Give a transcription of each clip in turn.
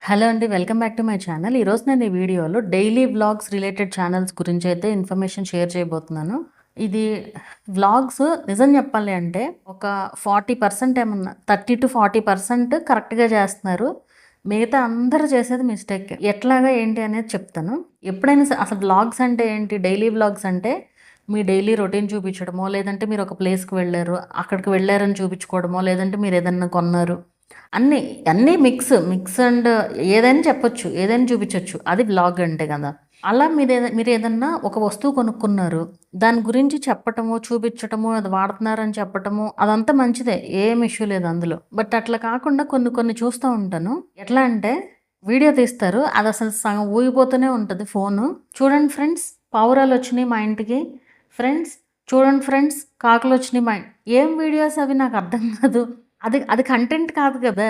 Hello అండి. Welcome back to my channel. ఈరోజు నేను ఈ వీడియోలో డైలీ వ్లాగ్స్ రిలేటెడ్ ఛానల్స్ గురించి అయితే ఇన్ఫర్మేషన్ షేర్ చేయబోతున్నాను. ఇది వ్లాగ్స్ నిజం చెప్పాలి అంటే ఒక 40% ఏమన్నా 30-40% కరెక్ట్‌గా చేస్తున్నారు. మిగతా అందరూ చేసేది మిస్టేక్. ఎట్లాగా ఏంటి అనేది చెప్తాను. ఎప్పుడైనా అసలు వ్లాగ్స్ అంటే ఏంటి? డైలీ వ్లాగ్స్ అంటే మీ డైలీ రొటీన్ చూపించడమో, లేదంటే మీరు ఒక ప్లేస్‌కి వెళ్లారు. అక్కడికి వెళ్లారని చూపించుకోవడమో, లేదంటే మీరు ఏదన్నా కొన్నారు. అన్నీ, అన్నీ మిక్స్ అండ్ ఏదైనా చెప్పొచ్చు. ఏదైనా చూపించొచ్చు. అది వ్లాగ్ అంటే కదా! అలా మీరేదన్నా ఒక వస్తువు కొనుక్కున్నారు. దాని గురించి చెప్పటము, చూపించటము, అది వాడుతున్నారని చెప్పటము అదంతా మంచిదే. ఏం ఇష్యూ లేదు అందులో. బట్ అట్లా కాకుండా కొన్ని చూస్తా ఉంటాను. ఎట్లా అంటే వీడియో తీస్తారు. అదసలు సగం ఊగిపోతూనే ఉంటది ఫోను. చూడండి ఫ్రెండ్స్ పావురాలొచ్చినియి మా ఇంటికి. ఫ్రెండ్స్ చూడండి ఫ్రెండ్స్ కాకులొచ్చినియి మా ఏం వీడియోస్ అవి నాకు అర్థం కాదు. అది అది కంటెంట్ కాదు గదా!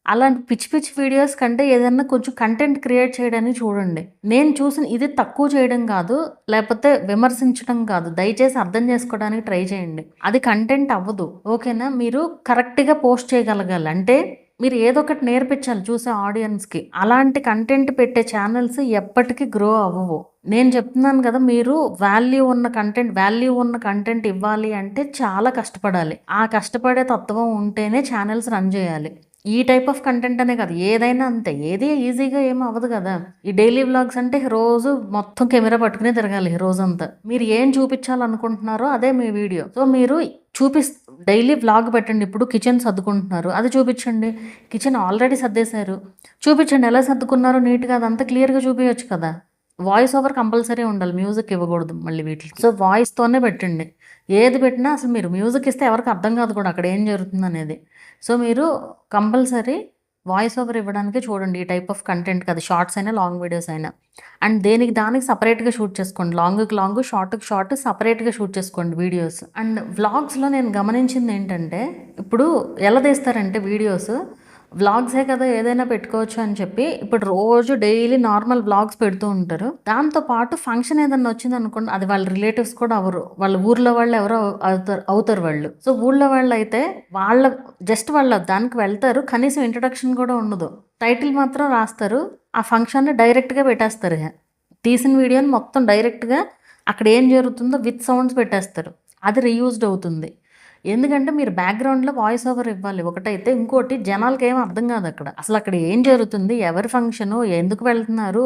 అలాంటి పిచ్చి పిచ్చి వీడియోస్ కంటే ఏదన్నా కొంచెం కంటెంట్ క్రియేట్ చేయడానికి చూడండి. నేను చూసిన ఇది తక్కువ చేయడం కాదు, లేపోతే విమర్శించడం కాదు. దయచేసి అర్థం చేసుకోవడానికి ట్రై చేయండి. అది కంటెంట్ అవ్వదు. ఓకేనా? మీరు కరెక్ట్‌గా పోస్ట్ చేయగలగాలి. అంటే మీరు ఏదో ఒకటి నేర్పించాలి చూసే ఆడియన్స్‌కి. అలాంటి కంటెంట్ పెట్టే ఛానెల్స్ ఎప్పటికి గ్రో అవ్వవు. నేను చెప్తున్నాను కదా! మీరు వాల్యూ ఉన్న కంటెంట్ ఇవ్వాలి అంటే చాలా కష్టపడాలి. ఆ కష్టపడే తత్వం ఉంటేనే ఛానెల్స్ రన్ చేయాలి. ఈ టైప్ ఆఫ్ కంటెంట్ అనే కాదు. ఏదైనా అంతే. ఏది ఈజీగా ఏమి అవ్వదు కదా! ఈ డైలీ వ్లాగ్స్ అంటే రోజు మొత్తం కెమెరా పట్టుకునే తిరగాలి రోజంతా. మీరు ఏం చూపించాలనుకుంటున్నారో అదే మీ వీడియో. సో, మీరు చూపిస్ డైలీ వ్లాగ్ పెట్టండి. ఇప్పుడు కిచెన్ సర్దుకుంటున్నారు. అది చూపించండి. కిచెన్ ఆల్రెడీ సర్దేశారు. చూపించండి ఎలా సర్దుకున్నారో నీట్‌గా అదంతా క్లియర్‌గా చూపియొచ్చు కదా! వాయిస్ ఓవర్ కంపల్సరీ ఉండాలి. మ్యూజిక్ ఇవ్వకూడదు మళ్ళీ వీటికి. సో, వాయిస్‌తోనే పెట్టండి. ఏది పెట్టినా అసలు మీరు మ్యూజిక్ ఇస్తే ఎవరికీ అర్థం కాదు కూడా అక్కడ ఏం జరుగుతుందనేది. సో, మీరు కంపల్సరీ వాయిస్ ఓవర్ ఇవ్వడానికే చూడండి. ఈ టైప్ ఆఫ్ కంటెంట్‌కి అది షార్ట్స్ అయినా, లాంగ్ వీడియోస్ అయినా. అండ్ దేనికి దానికి సెపరేట్‌గా షూట్ చేసుకోండి. లాంగ్‌కి లాంగ్, షార్ట్‌కి షార్ట్ సెపరేట్‌గా షూట్ చేసుకోండి వీడియోస్. అండ్ వ్లాగ్స్‌లో నేను గమనించిందేంటంటే, ఇప్పుడు ఎలా తీస్తారంటే వీడియోస్ వ్లాగ్సే కదా ఏదైనా పెట్టుకోవచ్చు అని చెప్పి ఇప్పుడు రోజు డైలీ నార్మల్ వ్లాగ్స్ పెడుతూ ఉంటారు. దాంతో పాటు ఫంక్షన్ ఏదన్నా వచ్చిందనుకోండి అది వాళ్ళ రిలేటివ్స్ కూడా అవ్వరు. వాళ్ళ ఊర్లో వాళ్ళు ఎవరో అవుతారు వాళ్ళు. సో, ఊళ్ళో వాళ్ళైతే వాళ్ళ వాళ్ళ దానికి వెళ్తారు. కనీసం ఇంట్రడక్షన్ కూడా ఉండదు. టైటిల్ మాత్రం రాస్తారు. ఆ ఫంక్షన్‌ని డైరెక్ట్‌గా పెట్టేస్తారు ఇహ. తీసిన వీడియోని మొత్తం డైరెక్ట్‌గా అక్కడ ఏం జరుగుతుందో విత్ సౌండ్స్ పెట్టేస్తారు. అది రీయూజ్డ్ అవుతుంది. ఎందుకంటే మీరు బ్యాక్‌గ్రౌండ్‌లో వాయిస్ ఓవర్ ఇవ్వాలి ఒకటైతే. ఇంకోటి జనాలకేమి అర్థం కాదక్కడ. అసలక్కడ ఏం జరుగుతుంది? ఎవరి ఫంక్షను? ఎందుకు వెళ్తున్నారు?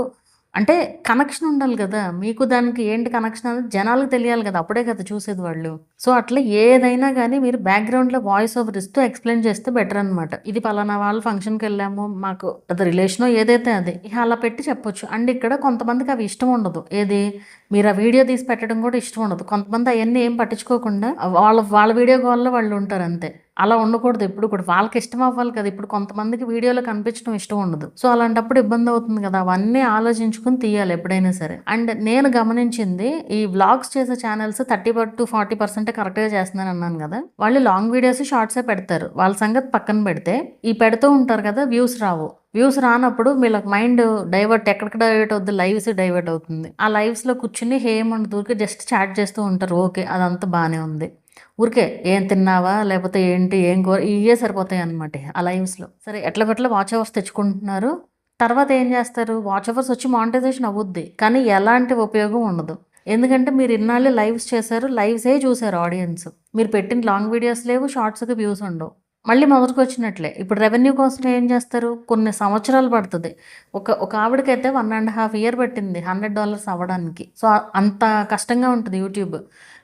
అంటే కనెక్షన్ ఉండాలి గదా! మీకు దానికి ఏంటి కనెక్షన్ అనేది జనాలకు తెలియాలి గదా! అప్పుడే కదా చూసేది వాళ్ళు. సో, అట్లా ఏదైనా గానీ మీరు బ్యాక్‌గ్రౌండ్‌లో వాయిస్ ఓవర్ ఇస్తూ ఎక్స్‌ప్లెయిన్ చేస్తే బెటర్ అనమాట. ఇది పలానా వాళ్ళ ఫంక్షన్‌కెళ్ళాము. మాకు అది రిలేషనో ఏదైతే అది. ఇహ అలా పెట్టి చెప్పొచ్చు. అండ్ ఇక్కడ కొంతమందికి అవి ఇష్టం ఉండదు. ఏది? మీరు ఆ వీడియో తీసి పెట్టడం కూడా ఇష్టం ఉండదు. కొంతమంది అయన్నీ ఏం పట్టించుకోకుండా వాళ్ళ వాళ్ళ వీడియో కాల్‌లో వాళ్ళు ఉంటారు అంతే. అలా ఉండకూడదు ఎప్పుడు కూడా. వాళ్ళకి ఇష్టం అవ్వాలి కదా! ఇప్పుడు కొంతమందికి వీడియోలో కనిపించడం ఇష్టం ఉండదు. సో, అలాంటప్పుడు ఇబ్బంది అవుతుంది కదా! అవన్నీ ఆలోచించుకొని తీయాలి ఎప్పుడైనా సరే. అండ్ నేను గమనించింది ఈ వ్లాగ్స్ చేసే ఛానెల్స్ 30-40% కరెక్ట్‌గా చేస్తున్నాను అన్నాను కదా! వాళ్ళు లాంగ్ వీడియోస్, షార్ట్సే పెడతారు. వాళ్ళ సంగతి పక్కన పెడితే ఈ పెడుతూ ఉంటారు కదా! వ్యూస్ రావు. వ్యూస్ రానప్పుడు వీళ్ళకి మైండ్ డైవర్ట్ ఎక్కడికి డైవర్ట్ అవుద్ది? లైవ్స్ డైవర్ట్ అవుతుంది. ఆ లైవ్స్‌లో కూర్చొని ఏముండదు ఊరికే జస్ట్ చాట్ చేస్తూ ఉంటారు. ఓకే. అదంతా బానే ఉంది. ఊరికే ఏం తిన్నావా? లేపోతే ఏంటి? ఏం కూర? ఇయ్యే సరిపోతాయన్నమాట ఆ లైవ్స్‌లో. సరే ఎట్లాగొట్లా వాచ్ అవర్స్ తెచ్చుకుంటున్నారు. తర్వాత ఏం చేస్తారు? వాచ్ అవర్స్ వచ్చి మానిటైజేషన్ అవుద్ది. కానీ ఎలాంటి ఉపయోగం ఉండదు. ఎందుకంటే మీరు ఇన్నాళ్ళు లైవ్స్ చేశారు. లైవ్సే చూసారు ఆడియన్స్. మీరు పెట్టిన లాంగ్ వీడియోస్ లేవు. షార్ట్స్‌కి వ్యూస్ ఉండవు. మళ్ళీ మొదటికొచ్చినట్లే. ఇప్పుడు రెవెన్యూ కోసం ఏం చేస్తారు? కొన్ని సంవత్సరాలు పడతది. ఒక ఆవిడకైతే 1½ ఇయర్ పట్టింది $100 అవ్వడానికి. సో, అంత కష్టంగా ఉంటది యూట్యూబ్.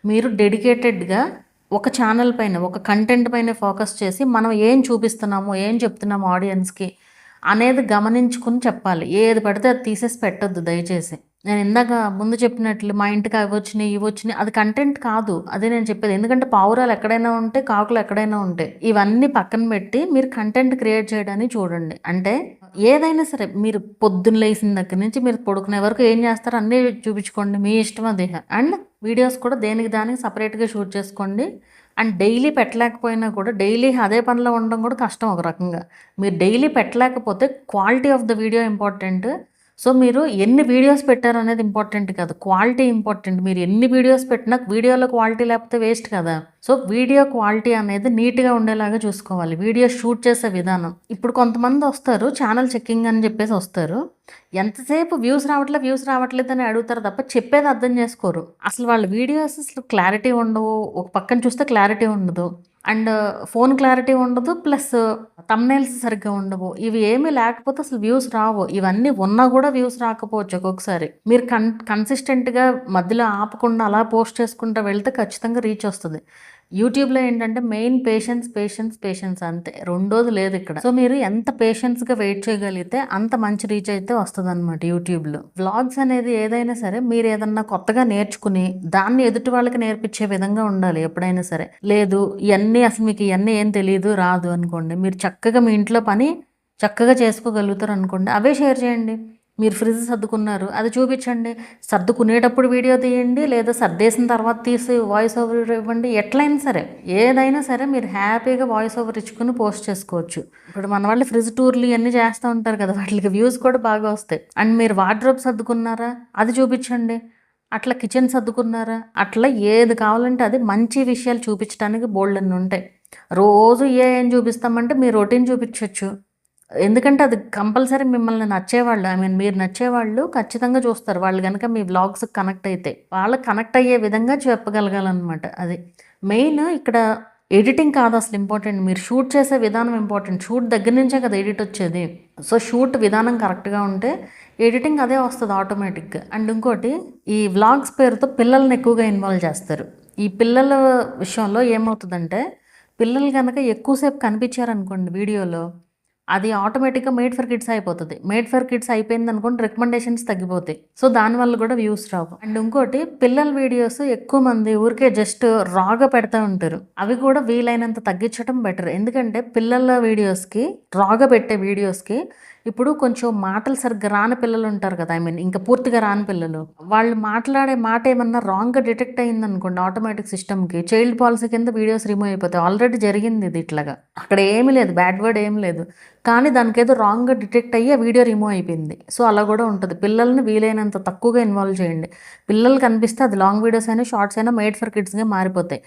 మీరు డెడికేటెడ్‌గా ఒక ఛానల్ పైన, ఒక కంటెంట్ పైన ఫోకస్ చేసి, మనం ఏం చూపిస్తున్నాము, ఏం చెప్తున్నాము ఆడియన్స్‌కి అనేది గమనించుకొని చెప్పాలి. ఏది పడితే అది తీసేసి పెట్టొద్దు దయచేసి. నేను ఇందాక ముందు చెప్పినట్లు మా ఇంటికి అవొచ్చినియి, ఇవొచ్చినియి అది కంటెంట్ కాదు. అదే నేను చెప్పేది. ఎందుకంటే పావురాలు ఎక్కడైనా ఉంటాయి, కాకులు ఎక్కడైనా ఉంటాయి. ఇవన్నీ పక్కన పెట్టి మీరు కంటెంట్ క్రియేట్ చేయడానికి చూడండి. అంటే ఏదైనా సరే మీరు పొద్దున్న లేసిన దగ్గర నుంచి మీరు పడుకునే వరకు ఏం చేస్తారో అన్నీ చూపించుకోండి. మీ ఇష్టం అది. అండ్ వీడియోస్ కూడా దేనికి దానికి సెపరేట్‌గా షూట్ చేసుకోండి. అండ్ డైలీ పెట్టలేకపోయినా కూడా డైలీ అదే పనిలో ఉండడం కూడా కష్టం ఒక రకంగా. మీరు డైలీ పెట్టలేకపోతే quality of the video important. So మీరు ఎన్ని వీడియోస్ పెట్టారనేది ఇంపార్టెంట్ కాదు, క్వాలిటీ ఇంపార్టెంట్. మీరు ఎన్ని వీడియోస్ పెట్టినా వీడియోలో క్వాలిటీ లేకపోతే వేస్ట్ కదా. సో వీడియో క్వాలిటీ అనేది నీట్గా ఉండేలాగా చూసుకోవాలి. వీడియో షూట్ చేసే విధానం. ఇప్పుడు కొంతమంది వస్తారు ఛానల్ చెక్కింగ్ అని చెప్పేసి వస్తారు, ఎంతసేపు వ్యూస్ రావట్లేదు అని అడుగుతారు తప్ప చెప్పేది అర్థం చేసుకోరు. అసలు వాళ్ళ వీడియోస్ అసలు క్లారిటీ ఉండవు, ఒక పక్కన చూస్తే క్లారిటీ ఉండదు, అండ్ ఫోన్ క్లారిటీ ఉండదు, ప్లస్ థంబ్నెయిల్స్ సరిగ్గా ఉండవు. ఇవి ఏమీ లేకపోతే అసలు వ్యూస్ రావు. ఇవన్నీ ఉన్నా కూడా వ్యూస్ రాకపోవచ్చు ఒక్కొక్కసారి. మీరు కన్సిస్టెంట్గా మధ్యలో ఆపకుండా అలా పోస్ట్ చేసుకుంటూ వెళ్తే ఖచ్చితంగా రీచ్ వస్తుంది. యూట్యూబ్లో ఏంటంటే మెయిన్ పేషెన్స్ అంతే, రెండోది లేదు ఇక్కడ. సో మీరు ఎంత పేషెన్స్గా వెయిట్ చేయగలిగితే అంత మంచి రీచ్ అయితే వస్తుంది అనమాట యూట్యూబ్లో. వ్లాగ్స్ అనేది ఏదైనా సరే మీరు ఏదన్నా కొత్తగా నేర్చుకుని దాన్ని ఎదుటి వాళ్ళకి నేర్పించే విధంగా ఉండాలి ఎప్పుడైనా సరే. లేదు ఇవన్నీ అసలు మీకు ఇవన్నీ ఏం తెలియదు రాదు అనుకోండి, మీరు చక్కగా మీ ఇంట్లో పని చక్కగా చేసుకోగలుగుతారు అనుకోండి, అవే షేర్ చేయండి. మీరు ఫ్రిడ్జ్ సర్దుకున్నారు, అది చూపించండి. సర్దుకునేటప్పుడు వీడియో తీయండి, లేదా సర్దేసిన తర్వాత తీసి వాయిస్ ఓవర్ ఇవ్వండి. ఎట్లయినా సరే ఏదైనా సరే మీరు హ్యాపీగా వాయిస్ ఓవర్ ఇచ్చుకుని పోస్ట్ చేసుకోవచ్చు. ఇప్పుడు మన వాళ్ళు ఫ్రిడ్జ్ టూర్లు ఇవన్నీ చేస్తూ ఉంటారు కదా, వాటికి వ్యూస్ కూడా బాగా వస్తాయి. అండ్ మీరు వార్డ్రోబ్ సర్దుకున్నారా అది చూపించండి, అట్లా కిచెన్ సర్దుకున్నారా, అట్లా ఏది కావాలంటే అది మంచి విషయాలు చూపించడానికి బోల్డ్ అన్ని ఉంటాయి. రోజు ఏం చూపిస్తామంటే మీరు రొటీన్ చూపించవచ్చు. ఎందుకంటే అది కంపల్సరీ మిమ్మల్ని నచ్చేవాళ్ళు, మీరు నచ్చేవాళ్ళు ఖచ్చితంగా చూస్తారు. వాళ్ళు కనుక మీ వ్లాగ్స్ కనెక్ట్ అయితే వాళ్ళకి కనెక్ట్ అయ్యే విధంగా చెప్పగలగాలన్నమాట. అది మెయిన్ ఇక్కడ. ఎడిటింగ్ కాదు అసలు ఇంపార్టెంట్, మీరు షూట్ చేసే విధానం ఇంపార్టెంట్. షూట్ దగ్గర నుంచే కదా ఎడిట్ వచ్చేది. సో షూట్ విధానం కరెక్ట్గా ఉంటే ఎడిటింగ్ అదే వస్తుంది ఆటోమేటిక్గా. అండ్ ఇంకోటి, ఈ వ్లాగ్స్ పేరుతో పిల్లల్ని ఎక్కువగా ఇన్వాల్వ్ చేస్తారు. ఈ పిల్లల విషయంలో ఏమవుతుందంటే, పిల్లలు కనుక ఎక్కువసేపు కనిపించారనుకోండి వీడియోలో, అది ఆటోమేటిక్గా మేడ్ ఫర్ కిడ్స్ అయిపోతుంది. మేడ్ ఫర్ కిడ్స్ అయిపోయింది అనుకోండి, రికమెండేషన్స్ తగ్గిపోతాయి. సో దానివల్ల కూడా వ్యూస్ రావు. అండ్ ఇంకోటి, పిల్లల వీడియోస్ ఎక్కువ మంది ఊరికే జస్ట్ రాగా పెడతా ఉంటారు. అవి కూడా వీలైనంత తగ్గించడం బెటర్. ఎందుకంటే పిల్లల వీడియోస్కి, రాగా పెట్టే వీడియోస్కి ఇప్పుడు కొంచెం మాటలు సరిగ్గా రాని పిల్లలు ఉంటారు కదా, ఇంకా పూర్తిగా రాని పిల్లలు, వాళ్ళు మాట్లాడే మాట ఏమన్నా రాంగ్గా డిటెక్ట్ అయింది అనుకోండి, ఆటోమేటిక్ సిస్టమ్కి చైల్డ్ పాలసీ కింద వీడియోస్ రిమూవ్ అయిపోతాయి. ఆల్రెడీ జరిగింది ఇది ఇట్లాగా. అక్కడ ఏమీ లేదు, బ్యాడ్ వర్డ్ ఏం లేదు, కానీ దానికి ఏదో రాంగ్గా డిటెక్ట్ అయ్యి ఆ వీడియో రిమూవ్ అయిపోయింది. సో అలా కూడా ఉంటుంది. పిల్లల్ని వీలైనంత తక్కువగా ఇన్వాల్వ్ చేయండి. పిల్లలు కనిపిస్తే అది లాంగ్ వీడియోస్ అయినా షార్ట్స్ అయినా మేడ్ ఫర్ కిడ్స్గా మారిపోతాయి.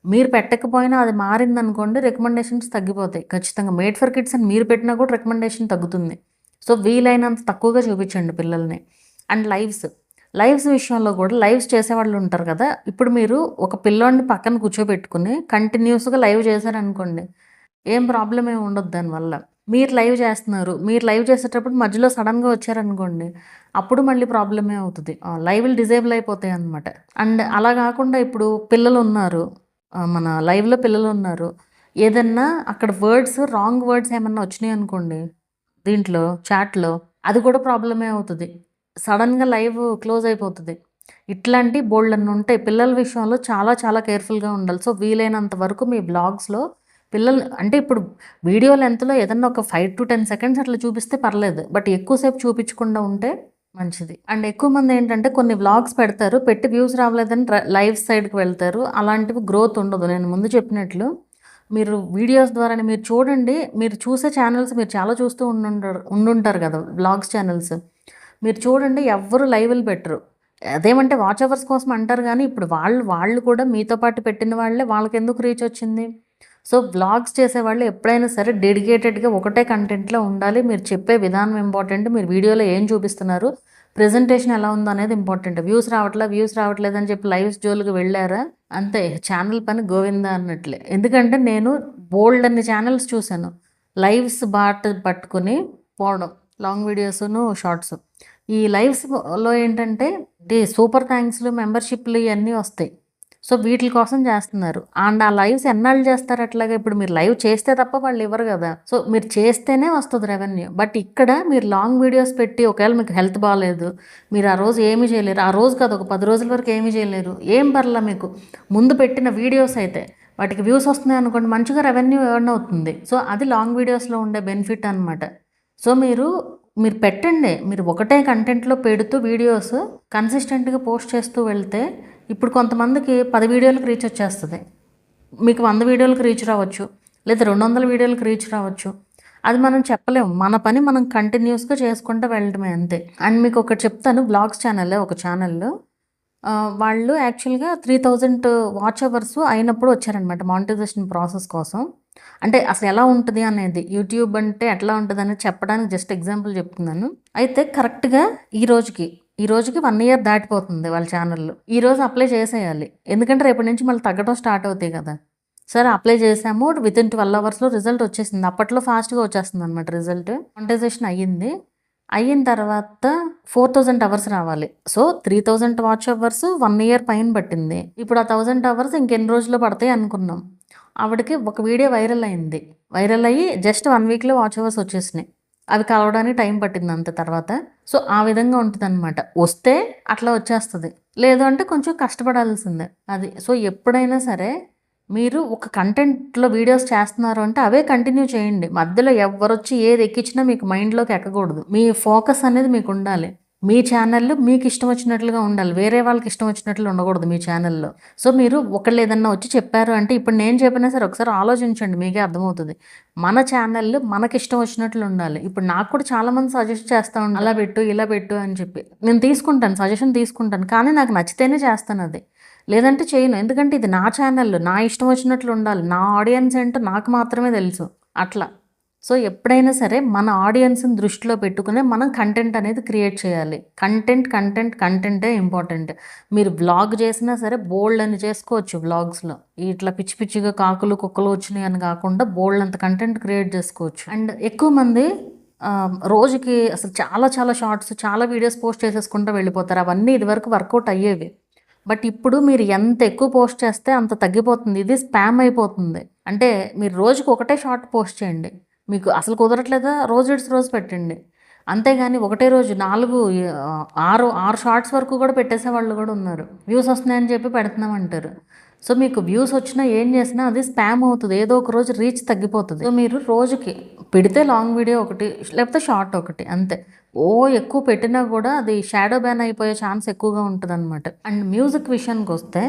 మీరు పెట్టకపోయినా అది మారిందనుకోండి, రికమెండేషన్స్ తగ్గిపోతాయి ఖచ్చితంగా. మేడ్ ఫర్ కిడ్స్ అని మీరు పెట్టినా కూడా రికమెండేషన్ తగ్గుతుంది. సో వీలైనంత తక్కువగా చూపించండి పిల్లల్ని. అండ్ లైవ్స్ విషయంలో కూడా, లైవ్స్ చేసేవాళ్ళు ఉంటారు కదా, ఇప్పుడు మీరు ఒక పిల్లోడిని పక్కన కూర్చోబెట్టుకుని కంటిన్యూస్గా లైవ్ చేశారనుకోండి, ఏం ప్రాబ్లం ఏమి ఉండదు దానివల్ల. మీరు లైవ్ చేసేటప్పుడు మధ్యలో సడన్గా వచ్చారనుకోండి, అప్పుడు మళ్ళీ ప్రాబ్లమే అవుతుంది, లైవ్లు డిజేబుల్ అయిపోతాయి అనమాట. అండ్ అలా కాకుండా ఇప్పుడు పిల్లలు ఉన్నారు, మన లైవ్లో పిల్లలు ఉన్నారు, ఏదన్నా అక్కడ రాంగ్ వర్డ్స్ ఏమన్నా వచ్చినాయి అనుకోండి దీంట్లో చాట్లో, అది కూడా ప్రాబ్లమే అవుతుంది. సడన్గా లైవ్ క్లోజ్ అయిపోతుంది. ఇట్లాంటి బోల్డ్ అన్నీ ఉంటాయి. పిల్లల విషయంలో చాలా చాలా కేర్ఫుల్గా ఉండాలి. సో వీలైనంత వరకు మీ బ్లాగ్స్లో పిల్లలు అంటే, ఇప్పుడు వీడియో లెంత్లో ఏదన్నా ఒక 5 to 10 seconds అట్లా చూపిస్తే పర్లేదు, బట్ ఎక్కువసేపు చూపించకుండా ఉంటే మంచిది. అండ్ ఎక్కువ మంది ఏంటంటే కొన్ని వ్లాగ్స్ పెడతారు, పెట్టి వ్యూస్ రావలేదని లైవ్ సైడ్కి వెళ్తారు. అలాంటివి గ్రోత్ ఉండదు. నేను ముందు చెప్పినట్లు మీరు వీడియోస్ ద్వారానే మీరు చూడండి. మీరు చూసే ఛానల్స్ మీరు చాలా చూస్తూ ఉండుంటారు కదా వ్లాగ్స్ ఛానల్స్, మీరు చూడండి, ఎవ్వరు లైవ్లు పెట్టరు. అదేమంటే వాచ్ అవర్స్ కోసం అంటారు, కానీ ఇప్పుడు వాళ్ళు కూడా మీతో పాటు పెట్టిన వాళ్ళే, వాళ్ళకి ఎందుకు రీచ్ వచ్చింది. సో వ్లాగ్స్ చేసేవాళ్ళు ఎప్పుడైనా సరే డెడికేటెడ్గా ఒకటే కంటెంట్లో ఉండాలి. మీరు చెప్పే విధానం ఇంపార్టెంట్, మీరు వీడియోలో ఏం చూపిస్తున్నారు, ప్రెజెంటేషన్ ఎలా ఉందో అనేది ఇంపార్టెంట్. వ్యూస్ రావట్లేదు అని చెప్పి లైవ్స్ జోలికి వెళ్ళారా అంతే, ఛానల్ పని గోవిందా అన్నట్లే. ఎందుకంటే నేను బోల్డ్ అన్ని ఛానల్స్ చూశాను, లైవ్స్ పట్టుకుని పోవడం, లాంగ్ వీడియోస్ను షార్ట్స్. ఈ లైవ్స్లో ఏంటంటే సూపర్ థ్యాంక్స్లు, మెంబర్షిప్లు ఇవన్నీ వస్తాయి. సో వీటి కోసం చేస్తున్నారు. అండ్ ఆ లైవ్స్ ఎన్నాళ్ళు చేస్తారు అట్లాగా. ఇప్పుడు మీరు లైవ్ చేస్తే తప్ప వాళ్ళు ఇవ్వరు కదా. సో మీరు చేస్తేనే వస్తుంది రెవెన్యూ. బట్ ఇక్కడ మీరు లాంగ్ వీడియోస్ పెట్టి, ఒకవేళ మీకు హెల్త్ బాగాలేదు, మీరు ఆ రోజు ఏమీ చేయలేరు, ఆ రోజు కాదు ఒక 10 రోజుల వరకు ఏమీ చేయలేరు, ఏం పర్లా, మీకు ముందు పెట్టిన వీడియోస్ అయితే వాటికి వ్యూస్ వస్తున్నాయి అనుకోండి, మంచిగా రెవెన్యూ ఎర్న్ అవుతుంది. సో అది లాంగ్ వీడియోస్లో ఉండే బెనిఫిట్ అనమాట. సో మీరు పెట్టండి, మీరు ఒకటే కంటెంట్లో పెడుతూ వీడియోస్ కన్సిస్టెంట్గా పోస్ట్ చేస్తూ వెళ్తే, ఇప్పుడు కొంతమందికి 10 వీడియోలకు రీచ్ వచ్చేస్తుంది, మీకు 100 వీడియోలకు రీచ్ రావచ్చు, లేదా 200 వీడియోలకు రీచ్ రావచ్చు. అది మనం చెప్పలేము. మన పని మనం కంటిన్యూస్‌గా చేసుకుంటూ వెళ్ళడమే అంతే. అండ్ మీకు ఒకటి చెప్తాను, వ్లాగ్స్ ఛానలే ఒక ఛానల్‌లో వాళ్ళు యాక్చువల్‌గా 3000 వాచ్ అవర్స్ అయినప్పుడు వచ్చారనమాట మానిటైజేషన్ ప్రాసెస్ కోసం. అంటే అసలు ఎలా ఉంటది అనేది, యూట్యూబ్ అంటే ఎట్లా ఉంటదనేది చెప్పడానికి జస్ట్ ఎగ్జాంపుల్ చెప్తున్నాను. అయితే కరెక్ట్‌గా ఈ రోజుకి 1 ఇయర్ దాటిపోతుంది వాళ్ళ ఛానల్‌లో. ఈరోజు అప్లై చేసేయాలి. ఎందుకంటే రేపటి నుంచి మళ్ళీ తగ్గడం స్టార్ట్ అవుతాయి కదా! సరే అప్లై చేసాము. వితిన్ 12 అవర్స్‌లో రిజల్ట్ వచ్చేసింది. అప్పట్లో ఫాస్ట్‌గా వచ్చేస్తుందనమాట రిజల్ట్. మానిటైజేషన్ అయ్యింది. అయిన తర్వాత 4000 అవర్స్ రావాలి. సో, 3000 వాచ్ అవర్స్ 1 ఇయర్ పైన పట్టింది. ఇప్పుడు ఆ 1000 అవర్స్ ఇంకెన్ని రోజుల్లో పడతాయి అనుకున్నాం. ఆవిడకి ఒక వీడియో వైరల్ అయింది. వైరల్ అయ్యి జస్ట్ 1 వీక్‌లో వాచ్ అవర్స్ వచ్చేసినాయి. అవి కలవడానికి టైం పట్టింది అంతే తర్వాత. సో, ఆ విధంగా ఉంటదనమాట. వస్తే అట్లా వచ్చేస్తది. లేదు అంటే కొంచెం కష్టపడాల్సిందే. అది. సో, ఎప్పుడైనా సరే మీరు ఒక కంటెంట్‌లో వీడియోస్ చేస్తున్నారు అంటే అవే కంటిన్యూ చేయండి. మధ్యలో ఎవ్వరొచ్చి ఏది ఎక్కించినా మీకు మైండ్‌లోకి ఎక్కకూడదు. మీ ఫోకస్ అనేది మీకుండాలి. మీ ఛానల్ మీకు ఇష్టం వచ్చినట్లుగా ఉండాలి. వేరే వాళ్ళకి ఇష్టం వచ్చినట్లు ఉండకూడదు మీ ఛానల్‌లో. సో, మీరు ఒకళ్ళు ఏదన్నా వచ్చి చెప్పారు అంటే, ఇప్పుడు నేను చెప్పినా సరే ఒకసారి ఆలోచించండి, మీకే అర్థమవుతది. మన ఛానల్ మనకిష్టం వచ్చినట్లు ఉండాలి. ఇప్పుడు నాకు కూడా చాలామంది సజెస్ట్ చేస్తా ఉంటారు. అలా పెట్టు, ఇలా పెట్టు అని చెప్పి. నేను తీసుకుంటాను, సజెషన్ తీసుకుంటాను. కానీ నాకు నచ్చితేనే చేస్తానది. లేదంటే చేయను. ఎందుకంటే ఇది నా ఛానల్. నా ఇష్టం వచ్చినట్లు ఉండాలి. నా ఆడియన్స్ ఏంటో నాకు మాత్రమే తెలుసు. అట్లా. సో, ఎప్పుడైనా సరే మన ఆడియన్స్‌ని దృష్టిలో పెట్టుకునే మనం కంటెంట్ అనేది క్రియేట్ చేయాలి. కంటెంటే ఇంపార్టెంట్. మీరు వ్లాగ్ చేసినా సరే బోలెడన్ని చేసుకోవచ్చు వ్లాగ్స్‌లో. ఇట్లా పిచ్చి పిచ్చిగా కాకులు, కుక్కలు వచ్చినాయి అని కాకుండా బోలెడంత కంటెంట్ క్రియేట్ చేసుకోవచ్చు. అండ్ ఎక్కువ మంది రోజుకి అసలు చాలా చాలా షార్ట్స్, చాలా వీడియోస్ పోస్ట్ చేసేసుకుంటూ వెళ్ళిపోతారు. అవన్నీ ఇదివరకు వర్కౌట్ అయ్యేవి. బట్ ఇప్పుడు మీరు ఎంత ఎక్కువ పోస్ట్ చేస్తే అంత తగ్గిపోతుంది. ఇది స్పామ్ అయిపోతుంది. అంటే మీరు రోజుకి ఒకటే షార్ట్ పోస్ట్ చేయండి. మీకు అసలు కుదరట్లేదా రోజు ఇడిసి రోజు పెట్టండి. అంతేగాని ఒకటే రోజు 6 షార్ట్స్ వరకు కూడా పెట్టేసేవాళ్ళు కూడా ఉన్నారు. వ్యూస్ వస్తున్నాయని చెప్పి పెడుతున్నామంటారు. సో, మీకు వ్యూస్ వచ్చినా ఏం చేసినా అది స్పామ్ అవుతుంది. ఏదో ఒక రోజు రీచ్ తగ్గిపోతుంది. సో, మీరు రోజుకి పెడితే లాంగ్ వీడియో ఒకటి, లేకపోతే షార్ట్ ఒకటి అంతే. ఎక్కువ పెట్టినా కూడా అది షాడో బ్యాన్ అయిపోయే ఛాన్స్ ఎక్కువగా ఉంటదనమాట. అండ్ మ్యూజిక్ విషయానికొస్తే,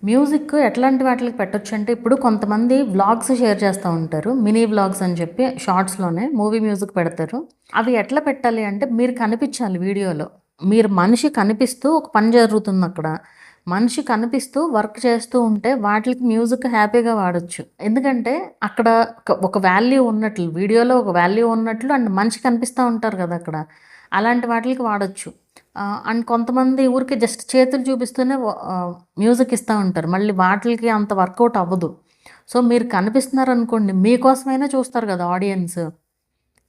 మ్యూజిక్ ఎట్లాంటి వాటికి పెట్టొచ్చు అంటే, ఇప్పుడు కొంతమంది వ్లాగ్స్ షేర్ చేస్తూ ఉంటారు. మినీ వ్లాగ్స్ అని చెప్పి షార్ట్స్‌లోనే మూవీ మ్యూజిక్ పెడతారు. అవి ఎట్లా పెట్టాలి అంటే, మీరు కనిపించాలి వీడియోలో. మీరు మనిషి కనిపిస్తూ ఒక పని జరుగుతుందక్కడ. మనిషి కనిపిస్తూ వర్క్ చేస్తూ ఉంటే వాటికి మ్యూజిక్ హ్యాపీగా వాడొచ్చు. ఎందుకంటే అక్కడ ఒక వాల్యూ ఉన్నట్లు, వీడియోలో ఒక వాల్యూ ఉన్నట్లు అండ్ మనిషి కనిపిస్తూ ఉంటారు కదా అక్కడ. అలాంటి వాటికి వాడొచ్చు. అండ్ కొంతమంది ఊరికే జస్ట్ చేతులు చూపిస్తూనే మ్యూజిక్ ఇస్తూ ఉంటారు. మళ్ళీ వాటికి అంత వర్కౌట్ అవ్వదు. సో, మీరు కనిపిస్తున్నారనుకోండి, మీకోసమైనా చూస్తారు కదా ఆడియన్స్.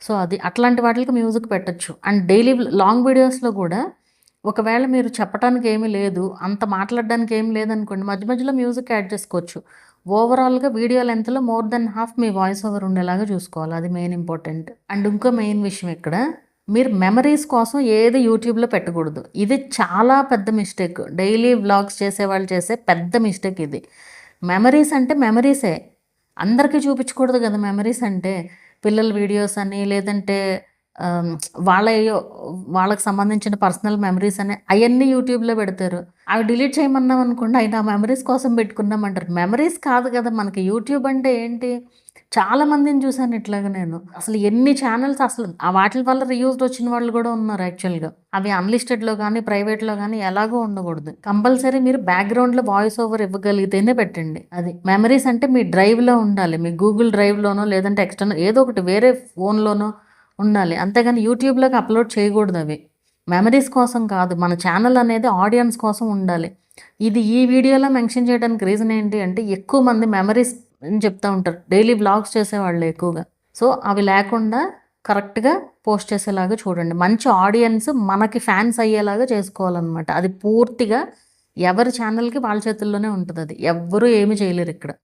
సో, అది అట్లాంటి వాటికి మ్యూజిక్ పెట్టొచ్చు. అండ్ డైలీ లాంగ్ వీడియోస్‌లో కూడా ఒకవేళ మీరు చెప్పటానికి ఏమీ లేదు, అంత మాట్లాడడానికి ఏమి లేదనుకోండి, మధ్య మధ్యలో మ్యూజిక్ యాడ్ చేసుకోవచ్చు. ఓవరాల్‌గా వీడియో లెంగ్త్‌లో మోర్ దెన్ హాఫ్ మీ వాయిస్ ఓవర్ ఉండేలాగా చూసుకోవాలి. అది మెయిన్ ఇంపార్టెంట్. అండ్ ఇంకో మెయిన్ విషయం ఇక్కడ, మీరు మెమరీస్ కోసం ఏది యూట్యూబ్‌లో పెట్టకూడదు. ఇది చాలా పెద్ద మిస్టేక్. డైలీ వ్లాగ్స్ చేసేవాళ్ళు చేసే పెద్ద మిస్టేక్ ఇది. మెమరీస్ అంటే మెమరీసే. అందరికీ చూపించకూడదు కదా మెమరీస్ అంటే. పిల్లల వీడియోస్ అని, లేదంటే ఆహ్, వాళ్ళయ్యో వాళ్ళకి సంబంధించిన పర్సనల్ మెమరీస్ అని అయన్నీ యూట్యూబ్‌లో పెడతారు. అవి డిలీట్ చేయమన్నామనుకోండి, అయి నా మెమరీస్ కోసం పెట్టుకున్నామంటారు. మెమరీస్ కాదు కదా మనకి యూట్యూబ్ అంటే ఏంటి? చాలా మందిని చూసాను ఇట్లాగా నేను. అసలు ఎన్ని ఛానెల్స్ అసలు వాటిల వల్ల రీయూజ్డ్ వచ్చిన వాళ్ళు కూడా ఉన్నారు యాక్చువల్‌గా. అవి అన్‌లిస్టెడ్‌లో గానీ, ప్రైవేట్‌లో గానీ ఎలాగో ఉండకూడదు. కంపల్సరీ మీరు బ్యాక్‌గ్రౌండ్‌లో వాయిస్ ఓవర్ ఇవ్వగలిగితేనే పెట్టండి. అది. మెమరీస్ అంటే మీ డ్రైవ్‌లో ఉండాలి. మీ గూగుల్ డ్రైవ్‌లోనో, లేదంటే ఎక్స్టర్నల్ ఏదో ఒకటి వేరే ఫోన్‌లోనో ఉండాలి. అంతేగాని యూట్యూబ్‌లోకి అప్‌లోడ్ చేయకూడదవి. మెమరీస్ కోసం కాదు. మన ఛానల్ అనేది ఆడియన్స్ కోసం ఉండాలి. ఇది ఈ వీడియోలో మెన్షన్ చేయడానికి రీజన్ ఏంటి అంటే, ఎక్కువ మంది మెమరీస్ అని చెప్తా ఉంటారు. డైలీ వ్లాగ్స్ చేసేవాళ్ళే ఎక్కువగా. సో, అవి లేకుండా కరెక్ట్‌గా పోస్ట్ చేసేలాగా చూడండి. మంచి ఆడియన్స్ మనకి ఫ్యాన్స్ అయ్యేలాగా చేసుకోవాలనమాట. అది పూర్తిగా ఎవరి ఛానల్‌కి వాళ్ళ చేతుల్లోనే ఉంటదది. ఎవ్వరు ఏమి చేయలేరిక్కడ.